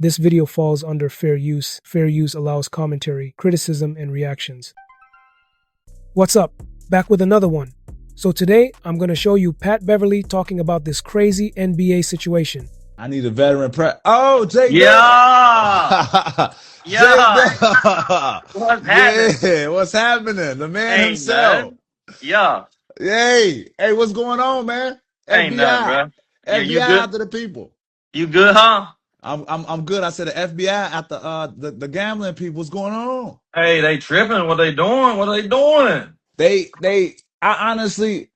This video falls under fair use. Fair use allows commentary, criticism, and reactions. What's up? Back with another one. So today, I'm going to show you Pat Beverley talking about this crazy NBA situation. I need a veteran prep. Oh, Jake. Yeah. Yeah. What's happening? Yeah, what's happening? The man himself. Man. Yeah. Hey, what's going on, man? Ain't nothing, bro. FBI You good? after the people. You good, huh? I'm good. I said the FBI after the gambling people. What's going on? Hey, they tripping. What they doing? What are they doing? I honestly,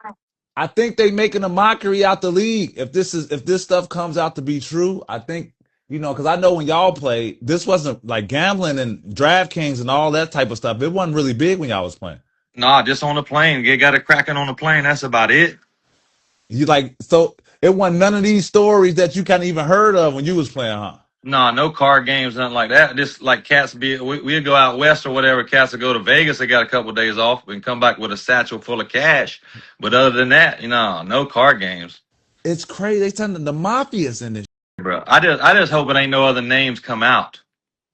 I think they making a mockery out the league. If this stuff comes out to be true, I think, because I know when y'all played, this wasn't like gambling and DraftKings and all that type of stuff. It wasn't really big when y'all was playing. Nah, just on the plane. You got it cracking on the plane. That's about it. So it wasn't none of these stories that you kind of even heard of when you was playing, huh? Nah, no card games, nothing like that. Just like cats we'd go out west or whatever. Cats would go to Vegas. They got a couple of days off and come back with a satchel full of cash. But other than that, no card games. It's crazy. They telling the mafia's in this, bro. I just hope it ain't no other names come out.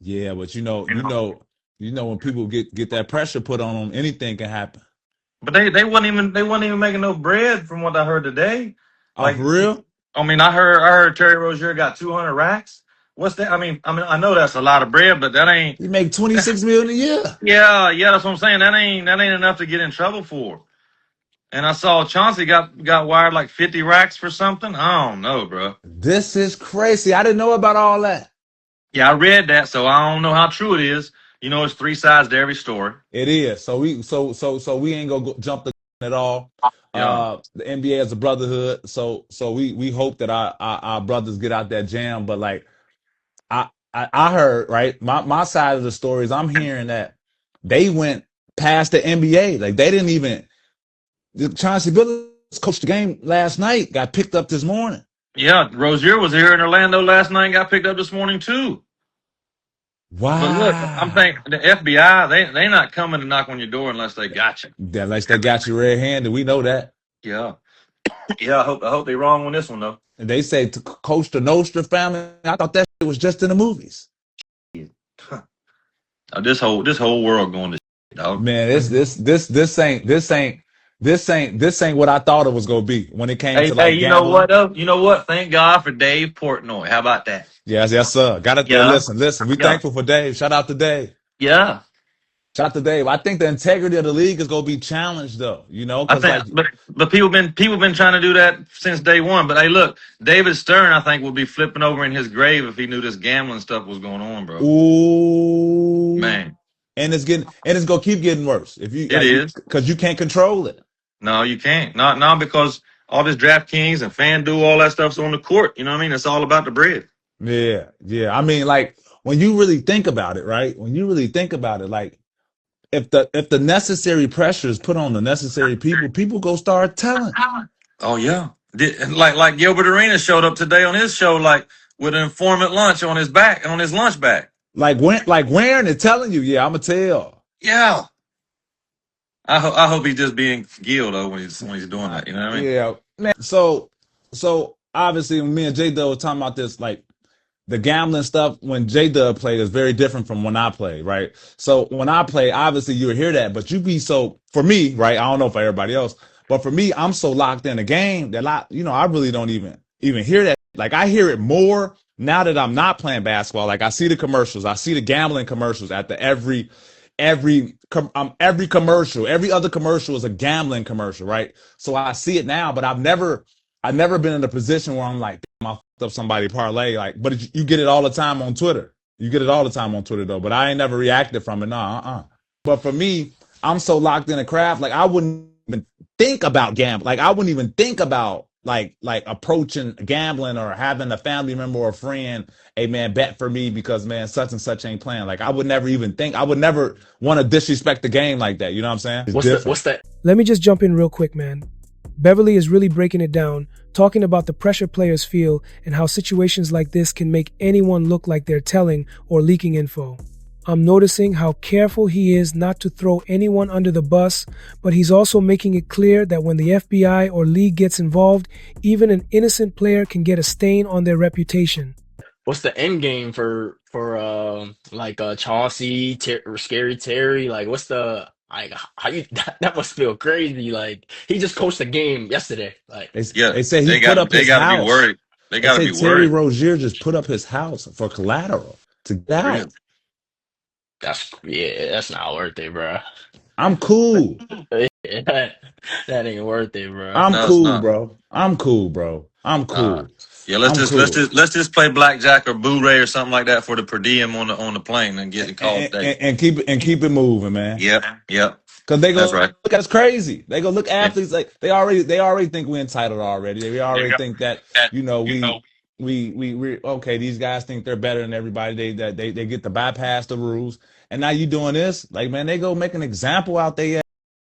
Yeah, but you know when people get that pressure put on them, anything can happen. But they wasn't even making no bread from what I heard today. Like, for real? I mean, I heard Terry Rozier got 200 racks. What's that? I mean, I know that's a lot of bread, but that ain't. You make $26 million a year. Yeah, that's what I'm saying. That ain't enough to get in trouble for. And I saw Chauncey got wired like 50 racks for something. I don't know, bro. This is crazy. I didn't know about all that. Yeah, I read that, so I don't know how true it is. It's three sides to every story. It is. So we ain't gonna jump the gun at all. Yeah. The NBA is a brotherhood. So we hope that our brothers get out that jam. But like I heard, right, my side of the story is I'm hearing that they went past the NBA. Like they didn't even. Chauncey Billups coached the game last night. Got picked up this morning. Yeah, Rozier was here in Orlando last night and got picked up this morning too. Wow. But look, I'm thinking the FBI, they not coming to knock on your door unless they got you. Unless they got you red-handed. We know that. Yeah. Yeah, I hope they wrong on this one though. And they say to coach the Nostra family. I thought that shit was just in the movies. This whole world going to shit, dog. Man, this ain't what I thought it was gonna be when it came to like. Hey, you know what? You know what? Thank God for Dave Portnoy. How about that? Yes, sir. Got it. Yeah. Listen. We thankful for Dave. Shout out to Dave. Yeah. Shout out to Dave. I think the integrity of the league is gonna be challenged, though. I think, but people been trying to do that since day one. But hey, look, David Stern, I think, will be flipping over in his grave if he knew this gambling stuff was going on, bro. Ooh, man. And it's gonna keep getting worse if you. It is because you can't control it. No, you can't. Not because all this DraftKings and FanDuel, all that stuff's on the court. You know what I mean? It's all about the bread. Yeah. I mean, like when you really think about it, right? When you really think about it, like if the necessary pressure is put on the necessary people go start telling. Oh yeah, like Gilbert Arenas showed up today on his show, like with an informant lunch on his lunch bag. Like wearing it, telling you, yeah, I'm gonna tell. Yeah. I hope he's just being Gil though when he's doing that. You know what I mean? Yeah, man. So obviously, when me and J Dub were talking about this, like the gambling stuff when J Dub played is very different from when I played, right? So when I play, obviously you would hear that, but you be so for me, right? I don't know for everybody else, but for me, I'm so locked in the game that I really don't even hear that. Like I hear it more now that I'm not playing basketball. Like I see the commercials, I see the gambling commercials at the every commercial, every other commercial is a gambling commercial, right? So I see it now, but I've never been in a position where I'm like, damn, I fucked up somebody parlay. Like, but you get it all the time on Twitter. You get it all the time on Twitter though, but I ain't never reacted from it. But for me, I'm so locked in the craft, like I wouldn't even think about gambling. Like I wouldn't even think about like approaching gambling or having a family member or a friend, hey man, bet for me because man, such and such ain't playing. Like I would never even think, I would never want to disrespect the game like that. You know what I'm saying? What's that? Let me just jump in real quick, man. Beverley is really breaking it down, talking about the pressure players feel and how situations like this can make anyone look like they're telling or leaking info. I'm noticing how careful he is not to throw anyone under the bus, but he's also making it clear that when the FBI or league gets involved, even an innocent player can get a stain on their reputation. what's the end game for like Chauncey, Scary Terry? Like, what's the like how you that must feel crazy. Like he just coached a game yesterday. Like, Yeah, They say he they put up they his got to be house. worried. They They got to say be Terry worried. Rozier just put up his house for collateral to get Real. out. that's not worth it, bro. I'm cool. that ain't worth it, bro. I'm No, it's cool, not. bro. I'm cool, bro. I'm Nah. cool. Yeah, I'm cool. let's just play blackjack or Blu-ray or something like that for the per diem on the plane and get the call day. And keep it moving, man. Yep. Cause they That's go right. look at us crazy. They go look at Yeah. athletes like they already think we're entitled already. They already think that we okay. These guys think they're better than everybody. They get to bypass the rules. And now you doing this, like man, they go make an example out there.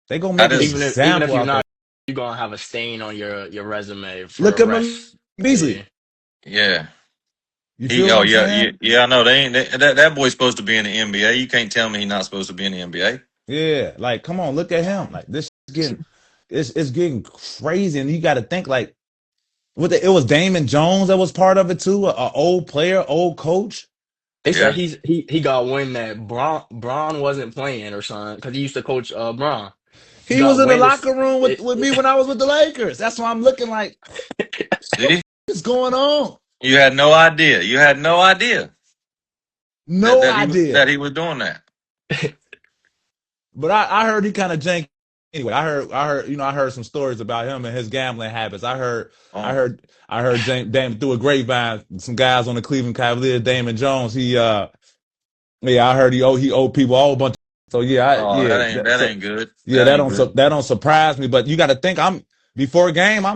They go make an Even if example you're out there. not, you're gonna have a stain on your resume for Look the at rest. Beasley. Yeah. You feel what I'm saying? Yeah. I know that boy's supposed to be in the NBA. You can't tell me he's not supposed to be in the NBA. Yeah, like come on, look at him. Like this is getting it's getting crazy, and you got to think like it was Damon Jones that was part of it too, a old player, old coach. They said he got wind that Braun wasn't playing or something because he used to coach Braun. He was in the locker room with me when I was with the Lakers. That's why I'm looking like, See, what's going on? you had no idea. You had no idea. No idea that he was doing that. But I heard he kind of jank. Anyway, I heard some stories about him and his gambling habits. I heard Damon through a grapevine, some guys on the Cleveland Cavaliers, Damon Jones. I heard he owed people a whole bunch. So that ain't good. That don't surprise me. But you got to think before a game,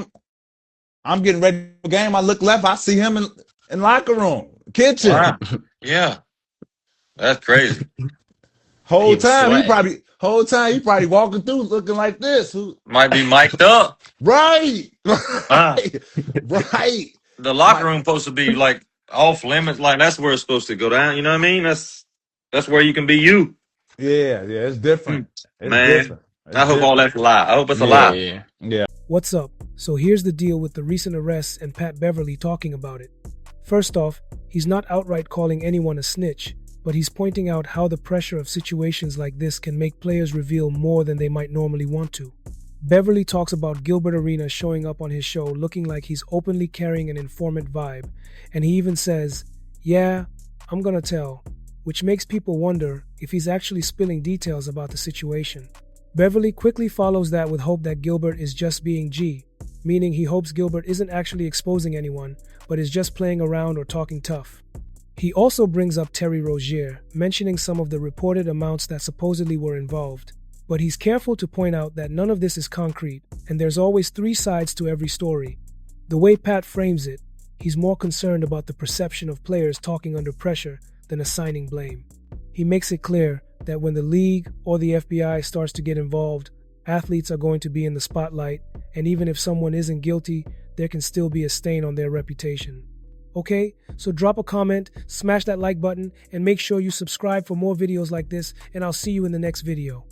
I'm getting ready for a game. I look left, I see him in locker room, kitchen. Wow. Yeah, that's crazy. Whole time he probably walking through looking like this. Might be mic'd up. Right. Right. The locker room supposed to be like off limits. Like that's where it's supposed to go down. You know what I mean? That's where you can be you. Yeah, it's different. It's Man, different. I hope all that's a lie. I hope it's a lie. Yeah. What's up? So here's the deal with the recent arrests and Pat Beverly talking about it. First off, he's not outright calling anyone a snitch, but he's pointing out how the pressure of situations like this can make players reveal more than they might normally want to. Beverly talks about Gilbert Arenas showing up on his show looking like he's openly carrying an informant vibe, and he even says, "Yeah, I'm gonna tell," which makes people wonder if he's actually spilling details about the situation. Beverly quickly follows that with hope that Gilbert is just being G, meaning he hopes Gilbert isn't actually exposing anyone, but is just playing around or talking tough. He also brings up Terry Rozier, mentioning some of the reported amounts that supposedly were involved. But he's careful to point out that none of this is concrete, and there's always three sides to every story. The way Pat frames it, he's more concerned about the perception of players talking under pressure than assigning blame. He makes it clear that when the league or the FBI starts to get involved, athletes are going to be in the spotlight, and even if someone isn't guilty, there can still be a stain on their reputation. Okay, so drop a comment, smash that like button, and make sure you subscribe for more videos like this, and I'll see you in the next video.